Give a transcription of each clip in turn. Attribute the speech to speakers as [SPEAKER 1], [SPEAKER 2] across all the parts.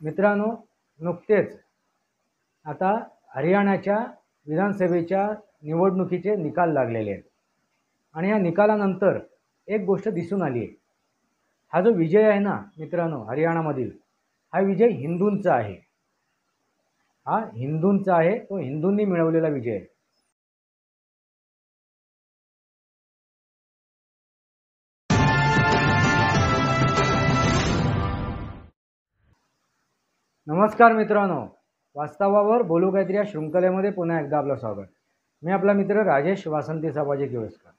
[SPEAKER 1] मित्रांनो, नुकतेच आता हरियाणाच्या विधानसभेच्या निवडणुकीचे निकाल लागलेले आहेत आणि या निकालानंतर एक गोष्ट दिसून आली आहे. हा जो विजय आहे ना मित्रांनो, हरियाणामधील हा विजय हिंदूंचा आहे. हा हिंदूंचा आहे, तो हिंदूंनी मिळवलेला विजय आहे. नमस्कार मित्रांनो, वास्तवावर बोलू काहीतरी या शृंखलेमध्ये पुन्हा एकदा आपलं स्वागत. मी आपला मित्र राजेश वासंती साबाजी किवस्कर.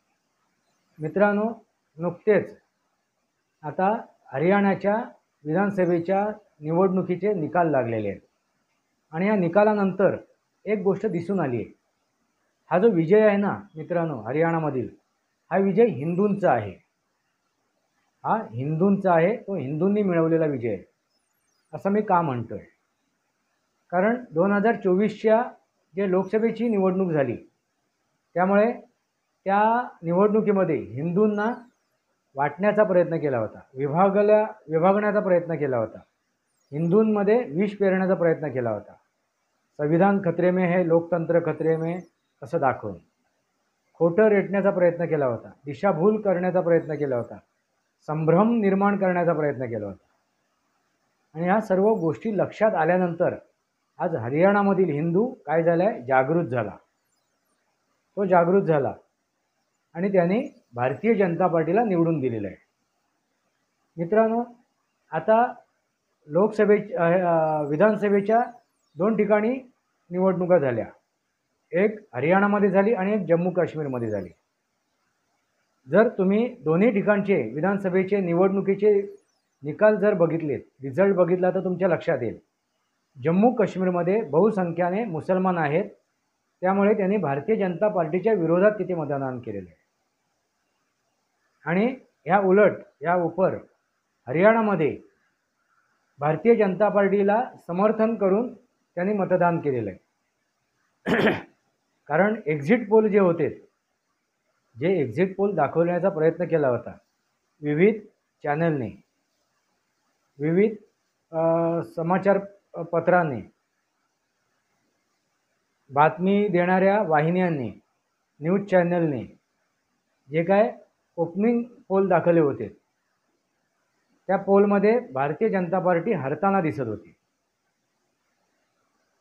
[SPEAKER 1] मित्रांनो, नुकतेच आता हरियाणाच्या विधानसभेच्या निवडणुकीचे निकाल लागलेले आहेत आणि या निकालानंतर एक गोष्ट दिसून आली आहे. हा जो विजय आहे ना मित्रांनो, हरियाणामधील हा विजय हिंदूंचा आहे. हा हिंदूंचा आहे, तो हिंदूंनी मिळवलेला विजय आहे असं मी का म्हणतोय. कारण 2024च्या जे लोकसभेची निवडणूक झाली त्यामुळे त्या निवडणुकीमध्ये हिंदूंना वाटण्याचा प्रयत्न केला होता, विभागण्याचा प्रयत्न केला होता, हिंदूंमध्ये विष पेरण्याचा प्रयत्न केला होता. संविधान खतरे में है, लोकतंत्र खतरे में असं दाखवून खोटं रेटण्याचा प्रयत्न केला होता, दिशाभूल करण्याचा प्रयत्न केला होता, संभ्रम निर्माण करण्याचा प्रयत्न केला होता. आणि ह्या सर्व गोष्टी लक्षात आल्यानंतर आज हरियाणामधील हिंदू काय झालाय, जागृत झाला. तो जागृत झाला आणि त्याने भारतीय जनता पार्टीला निवडून दिलेलं आहे. मित्रांनो, आता विधानसभेच्या 2 ठिकाणी निवडणुका झाल्या. एक हरियाणामध्ये झाली आणि एक जम्मू काश्मीरमध्ये झाली. जर तुम्ही दोन्ही ठिकाणचे विधानसभेचे निवडणुकीचे निकाल जर बघितलेत, रिझल्ट बघितला तर तुमच्या लक्षात येईल जम्मू काश्मीरमध्ये बहुसंख्याने मुसलमान आहेत, त्यामुळे त्यांनी भारतीय जनता पार्टीच्या विरोधात तिथे मतदान केलेलं आहे. आणि ह्या उलट या उपर हरियाणामध्ये भारतीय जनता पार्टीला समर्थन करून त्यांनी मतदान केलेलं आहे. कारण एक्झिट पोल जे होते, जे एक्झिट पोल दाखवण्याचा प्रयत्न केला होता विविध चॅनलने, विविध समाचार पत्रांनी, बातमी देणाऱ्या वाहिन्यांनी, न्यूज चॅनलने जे काय ओपनिंग पोल दाखवले होते त्या पोलमध्ये भारतीय जनता पार्टी हरताना दिसत होती.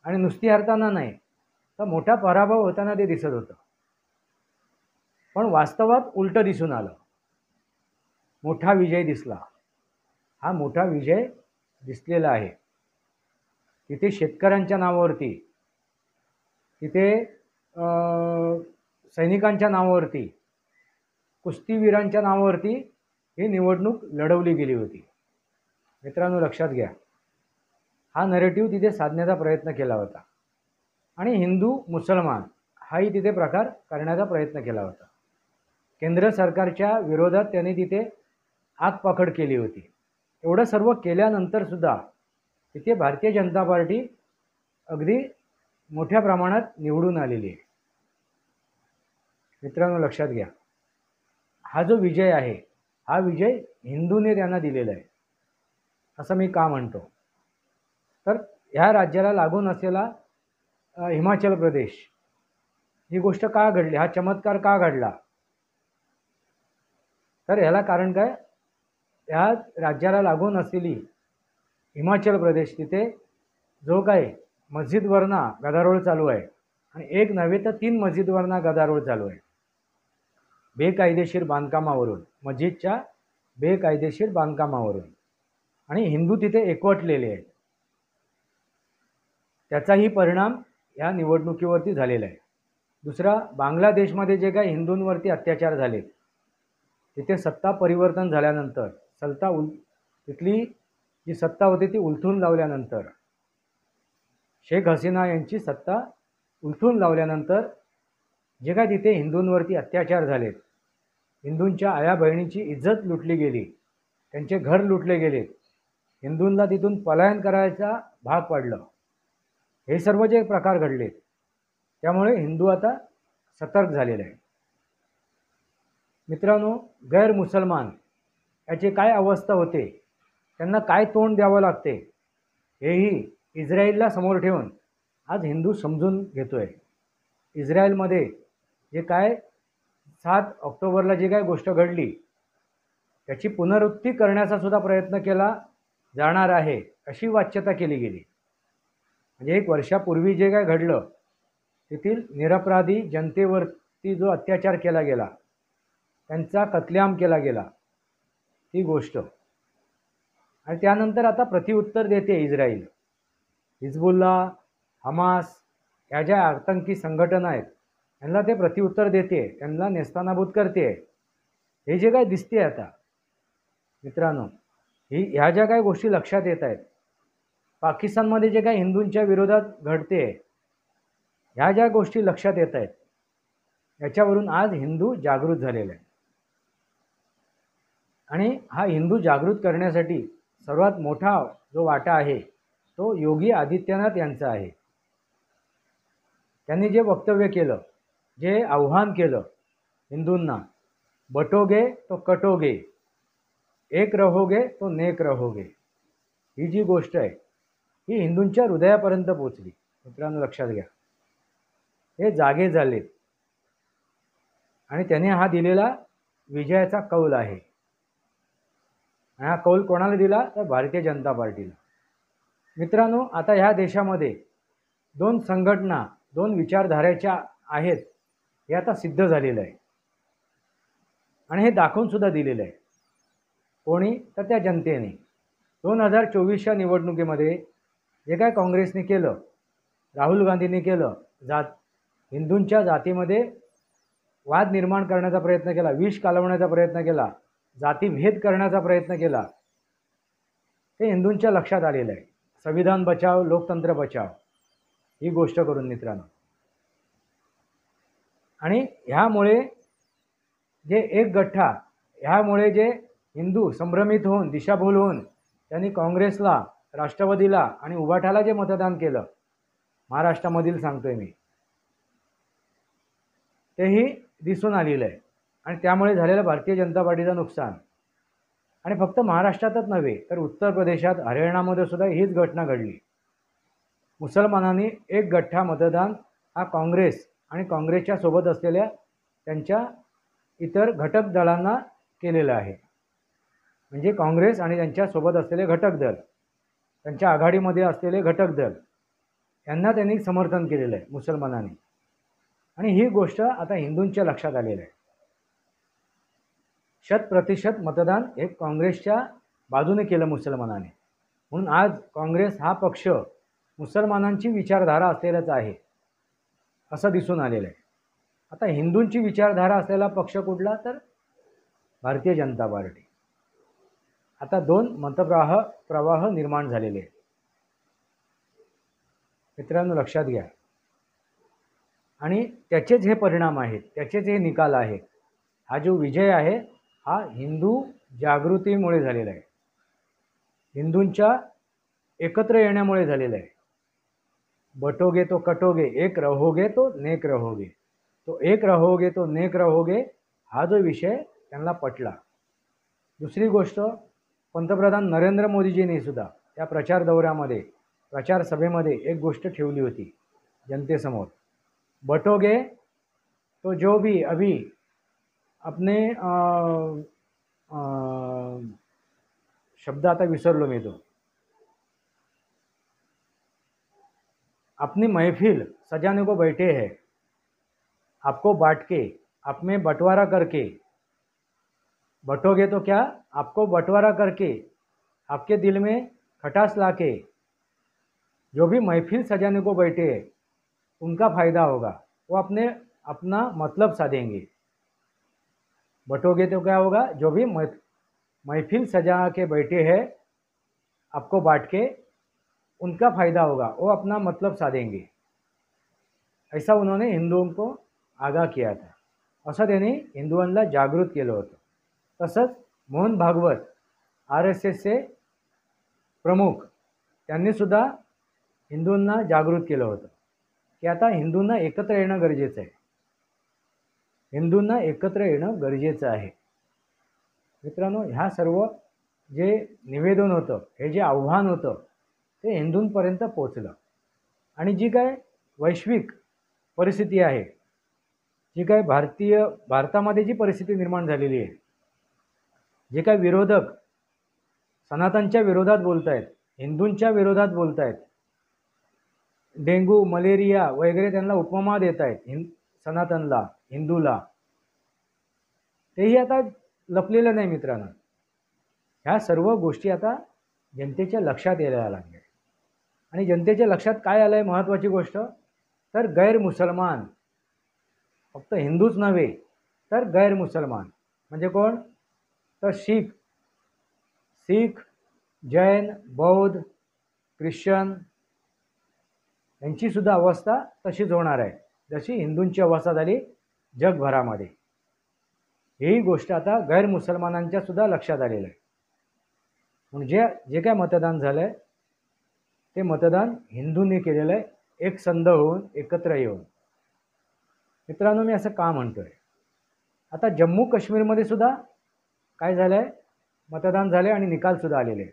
[SPEAKER 1] आणि नुसती हरताना नाही तर मोठा पराभव होताना ते दिसत होतं. पण वास्तवात उलटं दिसून आलं, मोठा विजय दिसला. हा मोठा विजय दिसलेला आहे. तिथे शेतकऱ्यांच्या नावावरती, तिथे सैनिकांच्या नावावरती, कुस्तीवीरांच्या नावावरती ही निवडणूक लढवली गेली होती. मित्रांनो, लक्षात घ्या, हा नरेटिव्ह तिथे साधण्याचा प्रयत्न केला होता आणि हिंदू मुसलमान हाही तिथे प्रकार करण्याचा प्रयत्न केला होता. केंद्र सरकारच्या विरोधात त्यांनी तिथे आगपाखड केली होती. एवढं सर्व केल्यानंतर सुद्धा तिथे भारतीय जनता पार्टी अगदी मोठ्या प्रमाणात निवडून आलेली आहे. मित्रांनो, लक्षात घ्या, हा जो विजय आहे हा विजय हिंदूने त्यांना दिलेला आहे असं मी का म्हणतो. तर ह्या राज्याला लागून असलेला हिमाचल प्रदेश, ही गोष्ट का घडली, हा चमत्कार का घडला, तर ह्याला कारण काय, ह्या राज्याला लागून असलेली हिमाचल प्रदेश, तिथे जो काय मस्जिदवरना गदारोळ चालू आहे आणि एक नव्हे तर 3 मस्जिदवरना गदारोळ चालू आहे बेकायदेशीर बांधकामावरून, मस्जिदच्या बेकायदेशीर बांधकामावरून, आणि हिंदू तिथे एकवटलेले आहेत. त्याचाही परिणाम या निवडणुकीवरती झालेला आहे. दुसरा, बांगलादेशमध्ये जे काही हिंदूंवरती अत्याचार झाले, तिथे सत्ता परिवर्तन झाल्यानंतर, तिथली जी सत्ता होती ती उलथून लावल्यानंतर, शेख हसीना यांची सत्ता उलथून लावल्यानंतर जे काय तिथे हिंदूंवरती अत्याचार झालेत, हिंदूंच्या आया बहिणीची इज्जत लुटली गेली, त्यांचे घर लुटले गेले, हिंदूंना तिथून पलायन करायचा भाग पडलं, हे सर्व जे प्रकार घडले त्यामुळे हिंदू आता सतर्क झालेले आहे. मित्रांनो, गैर मुसलमान याची काय अवस्था होते, त्यांना काय तोंड द्यावं लागते हेही इस्रायलला समोर ठेवून आज हिंदू समजून घेतोय. इस्रायलमध्ये जे काय 7 ऑक्टोबरला जी काय गोष्ट घडली त्याची पुनरुक्ती करण्याचा सुद्धा प्रयत्न केला जाणार आहे अशी वाच्यता केली गेली. म्हणजे 1 वर्षापूर्वी जे काय घडलं तेथील निरपराधी जनतेवरती जो अत्याचार केला गेला, त्यांचा कत्लेआम केला गेला, ती गोष्ट. आणि त्यानंतर आता प्रतिउत्तर देते इस्रायल. हिजबुल्ला, हमास या ज्या आतंकी संघटना आहेत त्यांना ते प्रतिउत्तर देते, त्यांना नेस्तानाबूत करते. हे जे काय दिसते आता मित्रांनो, ह्या ज्या काही गोष्टी लक्षात येत आहेत, पाकिस्तानमध्ये जे काही हिंदूंच्या विरोधात घडते, ह्या ज्या गोष्टी लक्षात येत आहेत, याच्यावरून आज हिंदू जागृत झालेले आहेत. आणि हा हिंदू जागृत करण्यासाठी सर्वात मोठा जो वाटा आहे तो योगी आदित्यनाथ यांचा आहे. त्यांनी जे वक्तव्य केलं, जे आव्हान केलं हिंदूंना, बटोगे तो कटोगे, एक रहोगे तो नेक रहोगे, ही जी गोष्ट आहे ही हिंदूंच्या हृदयापर्यंत पोचली. मित्रांनो लक्षात घ्या, हे जागे झालेत आणि त्याने हा दिलेला विजयाचा कौल आहे. हा कौल कोणाला दिला तर भारतीय जनता पार्टीला. मित्रांनो, आता ह्या देशामध्ये 2 संघटना 2 विचारधारेच्या आहेत हे आता सिद्ध झालेलं आहे आणि हे दाखवून सुद्धा दिलेलं आहे. कोणी तर त्या जनतेने 2024च्या निवडणुकीमध्ये जे काय काँग्रेसने केलं, राहुल गांधींनी केलं, हिंदूंच्या जातीमध्ये वाद निर्माण करण्याचा प्रयत्न केला, विष कालवण्याचा प्रयत्न केला, जातीभेद करण्याचा प्रयत्न केला, हे हिंदूंच्या लक्षात आलेलं आहे. संविधान बचाव, लोकतंत्र बचाव ही गोष्ट करून मित्रांनो. आणि ह्यामुळे जे एक गठ्ठा, ह्यामुळे जे हिंदू संभ्रमित होऊन दिशाभूल होऊन त्यांनी काँग्रेसला, राष्ट्रवादीला आणि उभाटाला जे मतदान केलं, महाराष्ट्रामधील सांगतोय मी, तेही दिसून आलेलं आहे. आणि त्यामुळे झालेलं भारतीय जनता पार्टीचं नुकसान. आणि फक्त महाराष्ट्रातच नव्हे तर उत्तर प्रदेशात, हरियाणामध्ये सुद्धा हीच घटना घडली. मुसलमानांनी एक गठ्ठा मतदान हा काँग्रेस आणि काँग्रेसच्या सोबत असलेल्या त्यांच्या इतर घटक दलांना केलेलं आहे. म्हणजे काँग्रेस आणि त्यांच्या सोबत असलेले घटक दल, त्यांच्या आघाडीमध्ये असलेले घटक दल यांना त्यांनी समर्थन केलेलं आहे मुसलमानांनी. आणि ही गोष्ट आता हिंदूंच्या लक्षात आलेलं आहे. 100% मतदान हे काँग्रेसच्या बाजूने केलं मुसलमानांनी. म्हणून आज काँग्रेस हा पक्ष मुसलमानांची विचारधारा असलेलाच आहे असं दिसून आलेलं आहे. आता हिंदूंची विचारधारा असलेला पक्ष कुठला तर भारतीय जनता पार्टी. आता 2 मतप्रवाह निर्माण झालेले आहेत. मित्रांनो लक्षात घ्या. आणि त्याचेच हे परिणाम आहेत, त्याचेच हे निकाल आहेत. हा जो विजय आहे हा हिंदू जागृतीमुळे झालेला आहे, हिंदूंच्या एकत्र येण्यामुळे झालेला आहे. बटोगे तो कटोगे, एक रहोगे तो नेक रहोगे, तो एक रहोगे तो नेक रहोगे हा जो विषय त्यांना पटला. दुसरी गोष्ट, पंतप्रधान नरेंद्र मोदीजींनी सुद्धा त्या प्रचार दौऱ्यामध्ये, प्रचार सभेमध्ये एक गोष्ट ठेवली होती जनतेसमोर. बटोगे तो जो भी अभी अपने शब्द आता विसरलो मी तो, अपनी महफिल सजाने को बैठे हैं, आपको बांट के, आप में बंटवारा करके, बटोगे तो क्या, आपको बंटवारा करके, आपके दिल में खटास लाके जो भी महफिल सजाने को बैठे हैं उनका फ़ायदा होगा, वो अपना मतलब साधेंगे. बटोगे तो क्या होगा, जो भी महफिल सजा के बैठे हैं आपको बांट के, उनका फ़ायदा होगा, वो अपना मतलब साधेंगे. ऐसा उन्होंने हिंदुओं को आगाह किया था. असं त्यांनी हिंदुओंना जागृत केलं होतं. तसंच मोहन भागवत RSSचे प्रमुख त्यांनीसुद्धा हिंदूंना जागृत केलं होतं की आता हिंदूंना एकत्र येणं गरजेचं आहे, हिंदूंना एकत्र येणं गरजेचं आहे. मित्रांनो, ह्या सर्व जे निवेदन होतं, हे जे आव्हान होतं, ते हिंदूंपर्यंत पोचलं. आणि जी काय वैश्विक परिस्थिती आहे, जी काय भारतामध्ये जी परिस्थिती निर्माण झालेली आहे, जे काय विरोधक सनातनच्या विरोधात बोलत आहेत, हिंदूंच्या विरोधात बोलत आहेत, डेंग्यू मलेरिया वगैरे त्यांना उपमा देत आहेत सनातनला, हिंदूला, तेही आता लपलेलं नाही मित्रांनो. ह्या सर्व गोष्टी आता जनतेच्या लक्षात यायला लागल्या. आणि जनतेच्या लक्षात काय आलं आहे महत्त्वाची गोष्ट, तर गैरमुसलमान, फक्त हिंदूच नव्हे तर गैरमुसलमान म्हणजे कोण, तर शीख, जैन, बौद्ध, ख्रिश्चन यांचीसुद्धा अवस्था तशीच होणार आहे जशी हिंदूंची अवस्था झाली जगभरामध्ये. ही गोष्ट आता गैरमुसलमानांच्या सुद्धा लक्षात आलेलं आहे. म्हणजे जे काय मतदान झालं आहे ते मतदान हिंदूंनी केलेलं आहे, एकसंध होऊन, एकत्र येऊन. मित्रांनो, मी असं का म्हणतो आहे, आता जम्मू काश्मीरमध्ये सुद्धा काय झालं आहे, मतदान झाले आणि निकालसुद्धा आलेले आहे.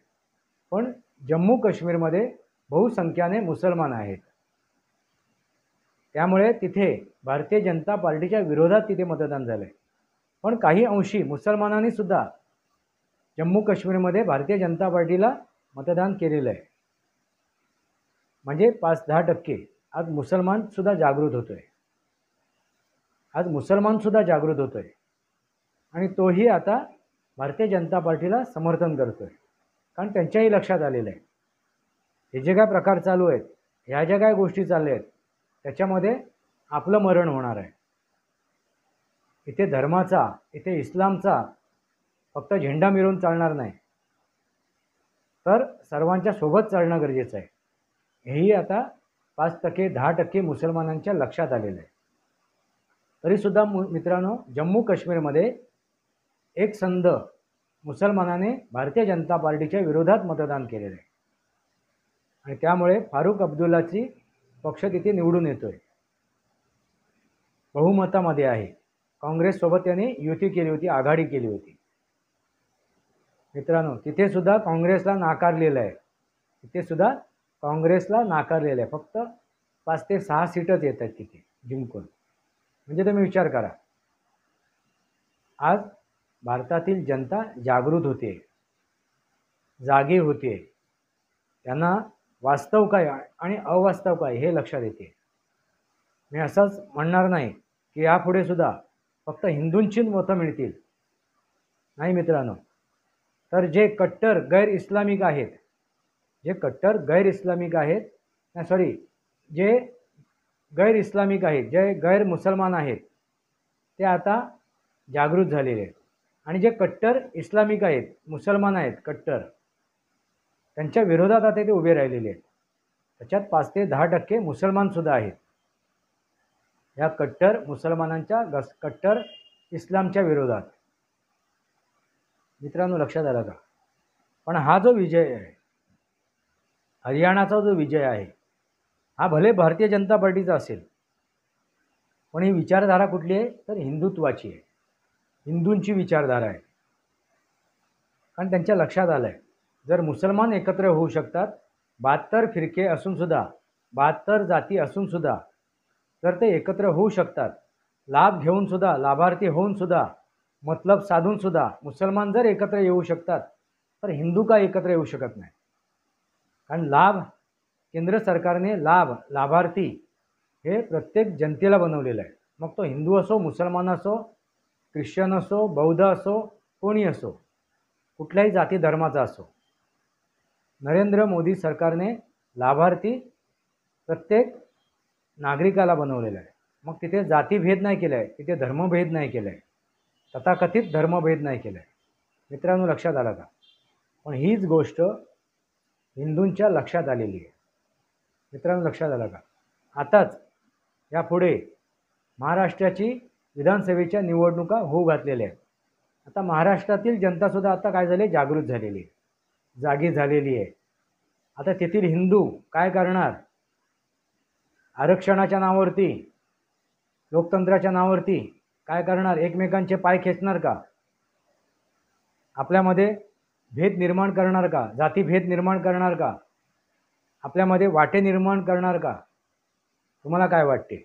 [SPEAKER 1] पण जम्मू काश्मीरमध्ये बहुसंख्याने मुसलमान आहेत, त्यामुळे तिथे भारतीय जनता पार्टीच्या विरोधात तिथे मतदान झालं आहे. पण काही अंशी मुसलमानांनी सुद्धा जम्मू काश्मीरमध्ये भारतीय जनता पार्टीला मतदान केलेलं आहे. म्हणजे 5-10% आज मुसलमानसुद्धा जागृत होतो आहे. आज मुसलमानसुद्धा जागृत होतो आहे आणि तोही आता भारतीय जनता पार्टीला समर्थन करतो आहे. कारण त्यांच्याही लक्षात आलेलं आहे हे जे काय प्रकार चालू आहेत, ह्या ज्या काय गोष्टी चालल्या आहेत, त्याच्यामध्ये आपलं मरण होणार आहे. इथे धर्माचा, इथे इस्लामचा फक्त झेंडा मिरवून चालणार नाही, तर सर्वांच्या सोबत चालणं गरजेचं आहे. हेही आता 5%-10% मुसलमानांच्या लक्षात आलेलं आहे. तरीसुद्धा मित्रांनो, जम्मू काश्मीरमध्ये एकसंध मुसलमानाने भारतीय जनता पार्टीच्या विरोधात मतदान केलेलं आहे आणि त्यामुळे फारुख अब्दुल्लाची पक्ष तिथे निवडून येतो आहे, बहुमतामध्ये आहे. काँग्रेससोबत त्यांनी युती केली होती, आघाडी केली होती. मित्रांनो, तिथे सुद्धा काँग्रेसला नाकारलेलं आहे, तिथे सुद्धा काँग्रेसला नाकारलेलं आहे. फक्त 5 ते 6 सीटच येत आहेत तिथे जिंकून. म्हणजे तुम्ही विचार करा, आज भारतातील जनता जागृत होते, जागी होते, त्यांना वास्तव काय आणि अवास्तव काय हे लक्षात येते. मी असंच म्हणणार नाही की यापुढे सुद्धा फक्त हिंदूंची मतं मिळतील, नाही मित्रांनो. तर जे कट्टर गैर इस्लामिक आहेत, जे गैर इस्लामिक आहेत, जे गैर मुसलमान आहेत, ते आता जागृत झालेले आहेत. आणि जे कट्टर इस्लामिक आहेत, मुसलमान आहेत कट्टर, त्यांच्या विरोधात आता ते उभे राहिलेले आहेत. त्याच्यात 5 ते 10% मुसलमानसुद्धा आहेत. या कट्टर मुसलमानांच्या, कट्टर इस्लामच्या विरोधात. मित्रांनो, लक्षात आलं का? पण हा जो विजय आहे, हरियाणाचा जो विजय आहे, हा भले भारतीय जनता पार्टीचा असेल, पण ही विचारधारा कुठली आहे, तर हिंदुत्वाची आहे, हिंदूंची विचारधारा आहे. कारण त्यांच्या लक्षात आलं आहे, जर मुसलमान एकत्र होऊ शकतात, 72 फिरके असूनसुद्धा, 72 जाती असूनसुद्धा जर ते एकत्र होऊ शकतात, लाभ घेऊनसुद्धा, लाभार्थी होऊनसुद्धा, मतलब साधूनसुद्धा मुसलमान जर एकत्र येऊ शकतात, तर हिंदू का एकत्र येऊ शकत नाही? कारण केंद्र सरकारने लाभार्थी हे प्रत्येक जनतेला बनवलेलं आहे. मग तो हिंदू असो, मुसलमान असो, ख्रिश्चन असो, बौद्ध असो, कोणी असो, कुठल्याही जाती धर्माचा असो, नरेंद्र मोदी सरकारने लाभार्थी प्रत्येक नागरिकाला बनवलेलं आहे. मग तिथे जातीभेद नाही केला आहे, तिथे धर्मभेद नाही केला आहे, तथाकथित धर्मभेद नाही केला आहे. मित्रांनो, लक्षात आलं का? पण हीच गोष्ट हिंदूंच्या लक्षात आलेली आहे. मित्रांनो, लक्षात आलं का? आताच यापुढे महाराष्ट्राची विधानसभेच्या निवडणुका होऊ घातलेल्या आहेत. आता महाराष्ट्रातील जनतासुद्धा आता काय झाले, जागृत झालेली आहे, जागी झालेली आहे. आता तेथील हिंदू काय करणार? आरक्षणाच्या नावावरती, लोकतंत्राच्या नावावरती काय करणार? एकमेकांचे पाय खेचणार का? आपल्यामध्ये भेद निर्माण करणार का? जातीभेद निर्माण करणार का? आपल्यामध्ये वाटे निर्माण करणार का? तुम्हाला काय वाटते?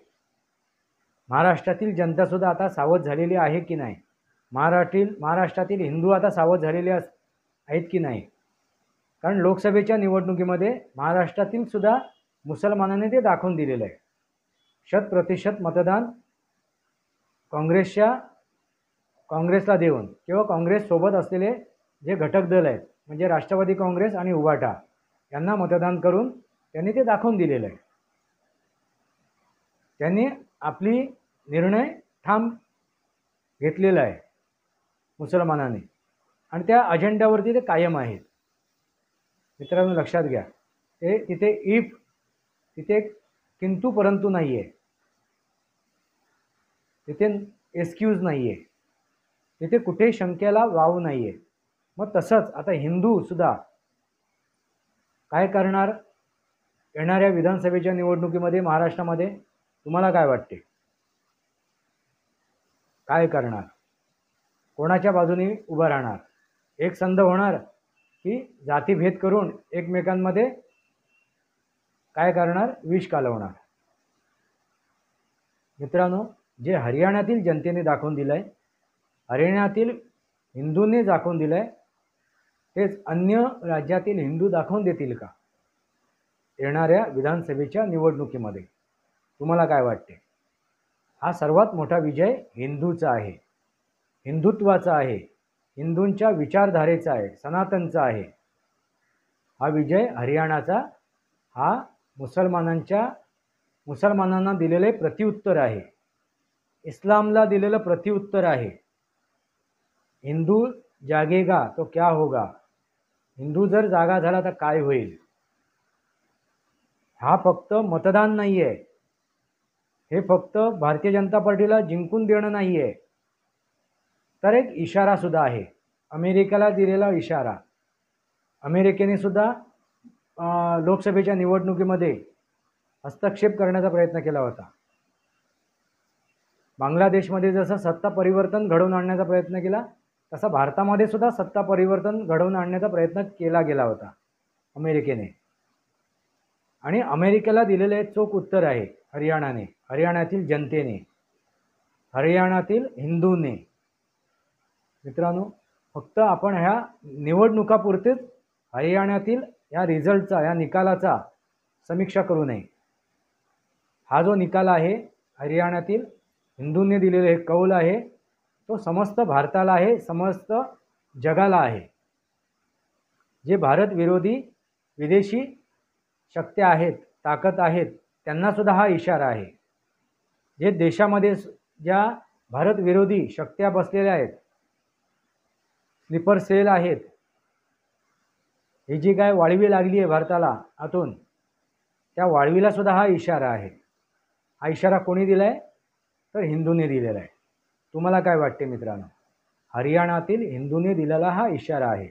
[SPEAKER 1] महाराष्ट्रातील जनतासुद्धा आता सावध झालेली आहे की नाही? महाराष्ट्रातील हिंदू आता सावध झालेले आहेत की नाही? कारण लोकसभेच्या निवडणुकीमध्ये महाराष्ट्रातील सुद्धा मुसलमानांनी ते दाखवून दिलेलं आहे. 100% मतदान काँग्रेसला देऊन किंवा काँग्रेससोबत असलेले जे घटक दल आहेत म्हणजे राष्ट्रवादी काँग्रेस आणि उभाटा यांना मतदान करून त्यांनी ते दाखवून दिलेलं आहे. त्यांनी आपली निर्णय ठाम घेतलेला आहे मुसलमानांनी आणि त्या अजेंड्यावरती ते कायम आहेत. मित्रांनो लक्षात घ्या, तिथे किंतु परंतु नाही आहे, तिथे एक्सक्यूज नाही आहे, तिथे कुठे शंकेला वाव नाही आहे. मग तसंच आता हिंदूसुद्धा काय करणार येणाऱ्या विधानसभेच्या निवडणुकीमध्ये महाराष्ट्रामध्ये? तुम्हाला काय वाटते? काय करणार? कोणाच्या बाजूने उभं राहणार? एक संध होणार की जातीभेद करून एकमेकांमध्ये काय करणार? विष कालवणार? मित्रांनो, जे हरियाणातील जनतेने दाखवून दिलं आहे, हरियाणातील हिंदूंनी दाखवून दिलं आहे, तेच अन्य राज्यातील हिंदू दाखवून देतील का येणाऱ्या विधानसभेच्या निवडणुकीमध्ये? तुम्हाला काय वाटते? हा सर्वात मोठा विजय हिंदूचा आहे, हिंदुत्वाचा आहे, हिंदूंच्या विचारधारेचा आहे, सनातनचा आहे. हा विजय हरियाणाचा हा मुसलमानांना दिलेले प्रत्युत्तर आहे, इस्लामला दिलेलं प्रत्युत्तर आहे. हिंदू जागेगा तो क्या होगा? हिंदू जर जागा झाला तर काय होईल? हा फक्त मतदान नाही आहे, हे फक्त भारतीय जनता पार्टीला जिंकून देणं नाही आहे, तर एक इशारासुद्धा आहे, अमेरिकेला दिलेला इशारा. अमेरिकेने सुद्धा लोकसभेच्या निवडणुकीमध्ये हस्तक्षेप करण्याचा प्रयत्न केला होता. बांगलादेशमध्ये जसं सत्ता परिवर्तन घडवून आणण्याचा प्रयत्न केला, तसा भारतामध्ये सुद्धा सत्ता परिवर्तन घडवून आणण्याचा प्रयत्न केला गेला होता अमेरिकेने. आणि अमेरिकेला दिलेले चोख उत्तर आहे हरियाणातील जनतेने, हरियाणातील हिंदूंनी. मित्रांनो, फक्त आपण ह्या निवडणुकापुरतेच हरियाणातील या रिझल्टचा, या निकालाचा समीक्षा करू नये. हा जो निकाल आहे हरियाणातील हिंदूंनी दिलेले कौल आहे, तो समस्त भारताला आहे, समस्त जगाला आहे. जे भारत विरोधी विदेशी शक्त्या आहेत, ताकद आहेत, त्यांनासुद्धा हा इशारा आहे. जे देशामध्ये ज्या भारत विरोधी शक्त्या बसलेल्या आहेत, स्लीपर सेल आहेत, ही जी काय वाळवी लागली आहे भारताला आतून, त्या वाळवीला सुद्धा हा इशारा आहे. हा इशारा कोणी दिला आहे? तर हिंदूंनी दिलेला आहे. तुम्हाला काय वाटते मित्रांनो? हरियाणातील हिंदूंनी दिलेला हा इशारा आहे.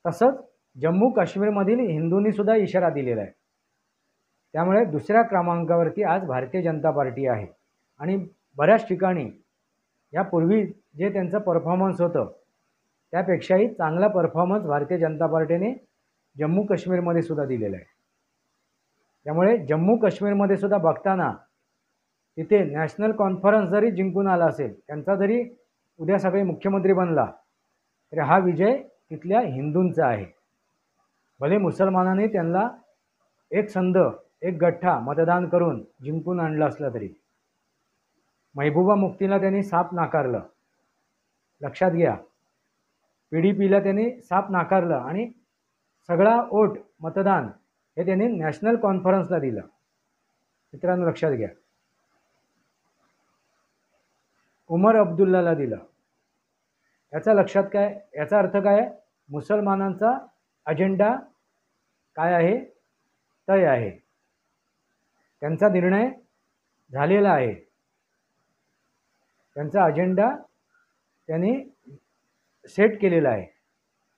[SPEAKER 1] तसंच जम्मू काश्मीरमधील हिंदूंनी सुद्धा इशारा दिलेला आहे. त्यामुळे दुसऱ्या क्रमांकावरती आज भारतीय जनता पार्टी आहे. आणि बऱ्याच ठिकाणी यापूर्वी जे त्यांचं परफॉर्मन्स होतं त्यापेक्षाही चांगला परफॉर्मन्स भारतीय जनता पार्टीने जम्मू काश्मीरमध्ये सुद्धा दिलेला आहे. त्यामुळे जम्मू काश्मीरमध्ये सुद्धा बघताना तिथे नॅशनल कॉन्फरन्स जरी जिंकून आला असेल, त्यांचा जरी उद्या सगळे मुख्यमंत्री बनला, तरी हा विजय तिथल्या हिंदूंचा आहे. भले मुसलमानांनी त्यांना एक संध, एक गठ्ठा मतदान करून जिंकून आणलं असलं तरी. महबूबा मुफ्तीला त्यांनी साफ नाकारलं, लक्षात घ्या. PDPला त्यांनी साफ नाकारलं आणि सगळा वोट, मतदान हे त्यांनी नॅशनल कॉन्फरन्सला दिलं. मित्रांनो लक्षात घ्या. उमर अब्दुल्लाला दिलं. याचा अर्थ काय? मुसलमानांचा अजेंडा काय आहे? तय आहे, त्यांचा निर्णय झालेला आहे, त्यांचा अजेंडा त्यांनी सेट केलेला आहे.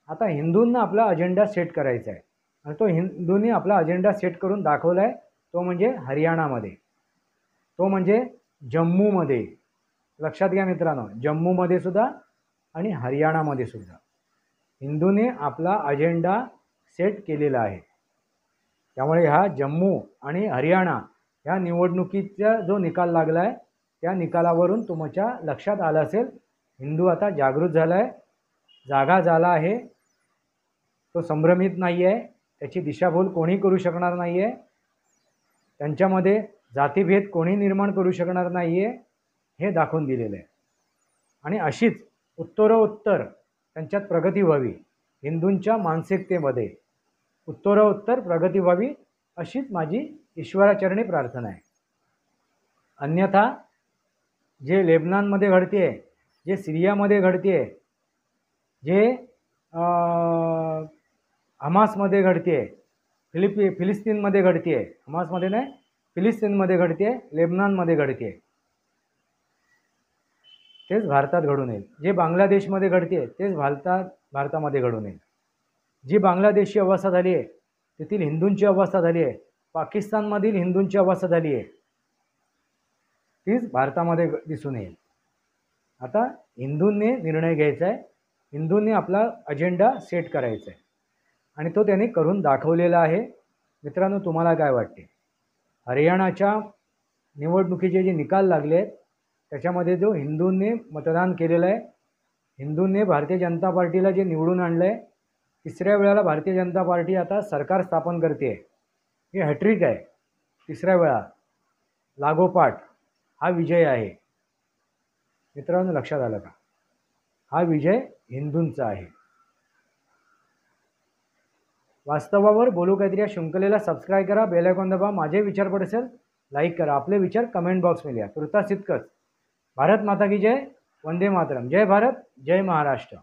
[SPEAKER 1] आता हिंदूंना आपला अजेंडा सेट करायचा आहे आणि तो हिंदूंनी आपला अजेंडा सेट करून दाखवला आहे. तो म्हणजे हरियाणामध्ये, तो म्हणजे जम्मूमध्ये. लक्षात घ्या मित्रांनो, जम्मूमध्ये सुद्धा आणि हरियाणामध्ये सुद्धा हिंदूने आपला अजेंडा सेट केलेला आहे. त्यामुळे ह्या जम्मू आणि हरियाणा ह्या निवडणुकीचा जो निकाल लागला आहे त्या निकालावरून तुमच्या लक्षात आलं असेल, हिंदू आता जागृत झाला आहे, जागा झाला आहे, तो संभ्रमित नाही आहे, त्याची दिशाभूल कोणी करू शकणार नाही आहे, त्यांच्यामध्ये जातीभेद कोणी निर्माण करू शकणार नाही आहे, हे दाखवून दिलेलं आहे. आणि अशीच उत्तरोत्तर त्यांच्यात प्रगती व्हावी, हिंदूंच्या मानसिकतेमध्ये उत्तरोत्तर प्रगती व्हावी, अशीच माझी ईश्वराचरणी प्रार्थना आहे. अन्यथा जे लेबनानमध्ये घडते आहे, जे सिरियामध्ये घडते आहे, जे हमासमध्ये घडते आहे, फिलिस्तीनमध्ये घडते आहे, हमासमध्ये नाही फिलिस्तीनमध्ये घडते आहे, लेबनानमध्ये घडते आहे, तेच भारतात घडून येईल. जे बांगलादेशमध्ये घडते आहे तेच भारतामध्ये घडून येईल. जी बांगलादेशची अवस्था झाली आहे, तेथील हिंदूंची अवस्था झाली आहे, पाकिस्तानमधील हिंदूंची अवस्था झाली आहे, तीच भारतामध्ये दिसून येईल. आता हिंदूंनी निर्णय घ्यायचा आहे, हिंदूंनी आपला अजेंडा सेट करायचा आहे आणि तो त्यांनी करून दाखवलेला आहे. मित्रांनो, तुम्हाला काय वाटते? हरियाणाच्या निवडणुकीचे जे निकाल लागले आहेत त्याच्यामध्ये जो हिंदूंनी मतदान केलेलं आहे, हिंदूंनी भारतीय जनता पार्टीला जे निवडून आणलं आहे, तिसऱ्या वेळेला भारतीय जनता पार्टी आता सरकार स्थापन करते आहे, हे हॅट्रिक आहे. तिसऱ्या वेळा लागोपाठ हा विजय आहे. मित्रांनो, लक्षात आलं का? हा विजय हिंदूंचा आहे. वास्तवावर बोलू काहीतरी या शृंखलेला सबस्क्राईब करा, बेल आयकॉन दाबा, माझे विचार पडत असेल लाईक करा, आपले विचार कमेंट बॉक्समध्ये लिहा. तुर्तास इतकंच. भारत माता की जय, वंदे मातरम. जय भारत, जय महाराष्ट्र.